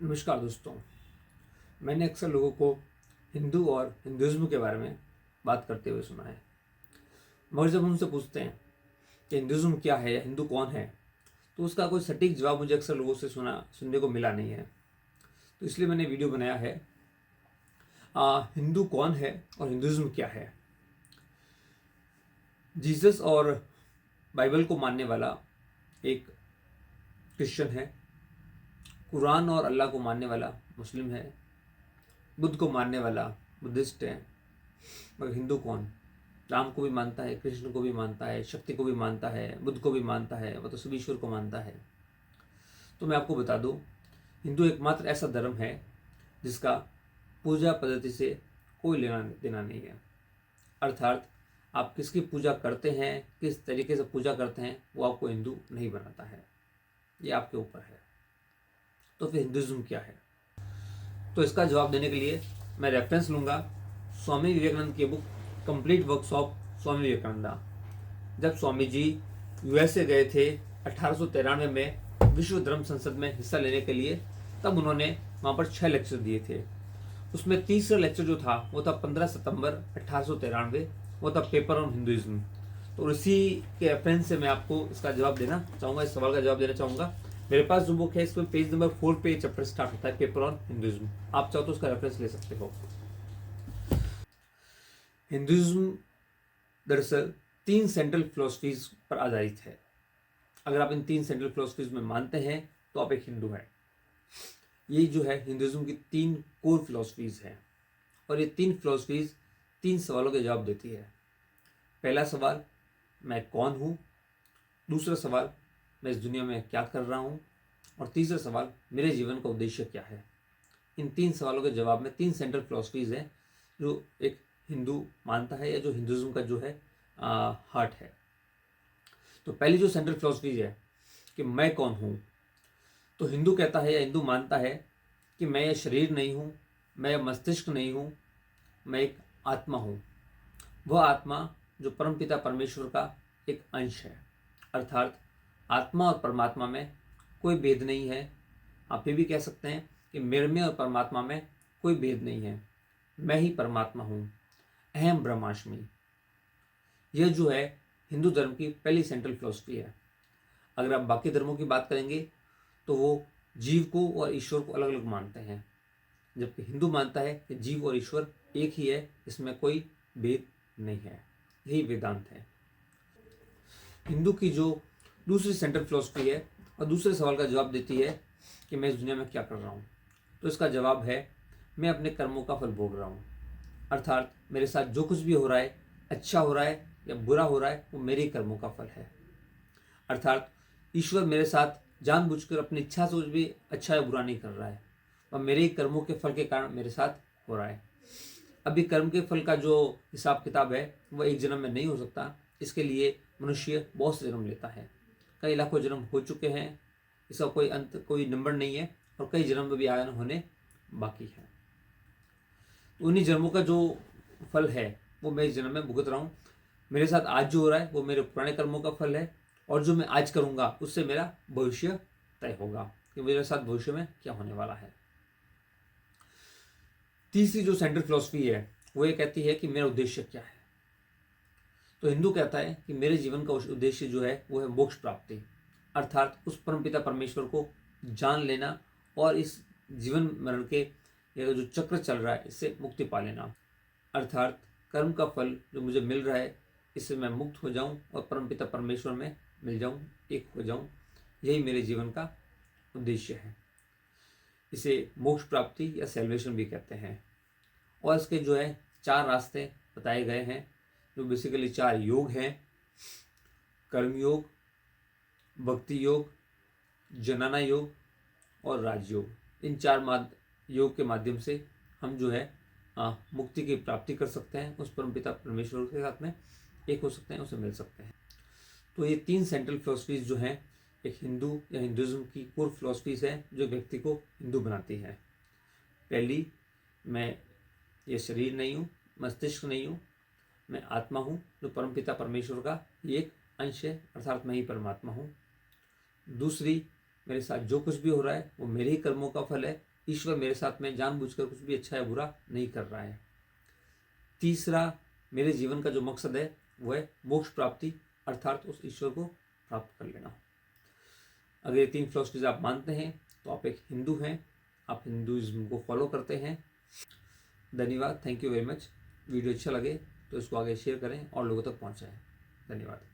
नमस्कार दोस्तों। मैंने अक्सर लोगों को हिंदू और हिंदुज़्म के बारे में बात करते हुए सुना है, मगर जब उनसे पूछते हैं कि हिंदुज़्म क्या है या हिंदू कौन है, तो उसका कोई सटीक जवाब मुझे अक्सर लोगों से सुनने को मिला नहीं है। तो इसलिए मैंने वीडियो बनाया है, हिंदू कौन है और हिंदुज़्म क्या है। जीसस और बाइबल को मानने वाला एक क्रिश्चियन है, कुरान और अल्लाह को मानने वाला मुस्लिम है, बुद्ध को मानने वाला बुद्धिस्ट है। मगर हिंदू कौन? राम को भी मानता है, कृष्ण को भी मानता है, शक्ति को भी मानता है, बुद्ध को भी मानता है, वह तो सभी ईश्वर को मानता है। तो मैं आपको बता दूं, हिंदू एकमात्र ऐसा धर्म है जिसका पूजा पद्धति से कोई लेना देना नहीं है। अर्थात आप किसकी पूजा करते हैं, किस तरीके से पूजा करते हैं, वो आपको हिंदू नहीं बनाता है, ये आपके ऊपर है। तो फिर हिंदुज़्म क्या है? तो इसका जवाब देने के लिए मैं रेफरेंस लूँगा स्वामी विवेकानंद की बुक कंप्लीट वर्क्स ऑफ स्वामी विवेकानंदा। जब स्वामी जी यूएसए गए थे 1893 में विश्व धर्म संसद में हिस्सा लेने के लिए, तब उन्होंने वहाँ पर 6 लेक्चर दिए थे। उसमें तीसरा लेक्चर जो था वो था 15 सितंबर 1893, वो था पेपर ऑन हिंदुइज्म। तो इसी के रेफरेंस से मैं आपको इसका जवाब देना चाहूँगा, इस सवाल का जवाब देना चाहूँगा। मेरे पास जो बुक है इसमें पेज नंबर 4 पे चैप्टर स्टार्ट होता है, पेपर ऑन हिंदुइज्म। आप चाहो तो उसका रेफरेंस ले सकते हो। हिंदुइज्म दरअसल 3 सेंट्रल फिलोसफीज पर आधारित है। अगर आप इन 3 सेंट्रल फिलोसफीज में मानते हैं तो आप एक हिंदू हैं। ये जो है हिंदुइज्म की 3 कोर फिलोसफीज हैं, और ये 3 फिलोसफीज 3 सवालों के जवाब देती है। पहला सवाल, मैं कौन हूँ। दूसरा सवाल, मैं इस दुनिया में क्या कर रहा हूँ। और तीसरा सवाल, मेरे जीवन का उद्देश्य क्या है। इन 3 सवालों के जवाब में 3 सेंट्रल फिलोसफीज हैं जो एक हिंदू मानता है, या जो हिंदुइज्म का जो है हार्ट है। तो पहली जो सेंट्रल फिलोसफी है कि मैं कौन हूँ, तो हिंदू कहता है या हिंदू मानता है कि मैं ये शरीर नहीं हूँ, मैं मस्तिष्क नहीं हूँ, मैं एक आत्मा हूँ। वह आत्मा जो परमपिता परमेश्वर का एक अंश है। अर्थात आत्मा और परमात्मा में कोई भेद नहीं है। आप ये भी कह सकते हैं कि मेरे में और परमात्मा में कोई भेद नहीं है, मैं ही परमात्मा हूँ, अहम ब्रह्मास्मि। यह जो है हिंदू धर्म की पहली सेंट्रल फिलोसफी है। अगर आप बाकी धर्मों की बात करेंगे तो वो जीव को और ईश्वर को अलग अलग मानते हैं, जबकि हिंदू मानता है कि जीव और ईश्वर एक ही है, इसमें कोई भेद नहीं है। यही वेदांत है। हिंदू की जो दूसरी सेंट्रल फिलोसफी है और दूसरे सवाल का जवाब देती है कि मैं इस दुनिया में क्या कर रहा हूँ, तो इसका जवाब है मैं अपने कर्मों का फल भोग रहा हूँ। अर्थात मेरे साथ जो कुछ भी हो रहा है, अच्छा हो रहा है या बुरा हो रहा है, वो मेरे कर्मों का फल है। अर्थात ईश्वर मेरे साथ जानबूझकर अपनी इच्छा से कुछ भी अच्छा या बुरा नहीं कर रहा है, वह मेरे ही कर्मों के फल के कारण मेरे साथ हो रहा है। अभी कर्म के फल का जो हिसाब किताब है वह एक जन्म में नहीं हो सकता। इसके लिए मनुष्य बहुत से जन्म लेता है, कई लाखों जन्म हो चुके हैं, इसका कोई अंत, कोई नंबर नहीं है, और कई जन्म में भी आयन होने बाकी है। उन्हीं जन्मों का जो फल है वो मैं इस जन्म में भुगत रहा हूँ। मेरे साथ आज जो हो रहा है वो मेरे पुराने कर्मों का फल है, और जो मैं आज करूँगा उससे मेरा भविष्य तय होगा कि मेरे साथ भविष्य में क्या होने वाला है। तीसरी जो सेंट्रल फिलोसफी है वो ये कहती है कि मेरा उद्देश्य क्या है। तो हिंदू कहता है कि मेरे जीवन का उद्देश्य जो है वो है मोक्ष प्राप्ति। अर्थात उस परमपिता परमेश्वर को जान लेना और इस जीवन मरण के ये जो चक्र चल रहा है इससे मुक्ति पा लेना। अर्थात कर्म का फल जो मुझे मिल रहा है इससे मैं मुक्त हो जाऊं और परमपिता परमेश्वर में मिल जाऊं, एक हो जाऊं। यही मेरे जीवन का उद्देश्य है। इसे मोक्ष प्राप्ति या सेल्वेशन भी कहते हैं। और इसके जो है 4 रास्ते बताए गए हैं, जो बेसिकली 4 योग हैं: कर्म योग, भक्ति योग, जनाना योग और राजयोग। इन 4 योग के माध्यम से हम जो है मुक्ति की प्राप्ति कर सकते हैं, उस परमपिता परमेश्वर के साथ में एक हो सकते हैं, उसे मिल सकते हैं। तो ये 3 सेंट्रल फिलोसफीज जो हैं एक हिंदू या हिंदुइज्म की कोर फिलोसफीज है जो व्यक्ति को हिंदू बनाती है। पहली, मैं ये शरीर नहीं हूँ, मस्तिष्क नहीं हूँ, मैं आत्मा हूँ जो परमपिता परमेश्वर का एक अंश है, अर्थात मैं ही परमात्मा हूँ। दूसरी, मेरे साथ जो कुछ भी हो रहा है वो मेरे ही कर्मों का फल है, ईश्वर मेरे साथ में जानबूझकर कुछ भी अच्छा या बुरा नहीं कर रहा है। तीसरा, मेरे जीवन का जो मकसद है वो है मोक्ष प्राप्ति, अर्थात उस ईश्वर को प्राप्त कर लेना। अगर ये 3 फिलॉसफीज आप मानते हैं तो आप एक हिंदू हैं, आप हिंदुइज्म को फॉलो करते हैं। धन्यवाद, thank you very much. Video अच्छा लगे तो इसको आगे शेयर करें और लोगों तक पहुंचाएं। धन्यवाद।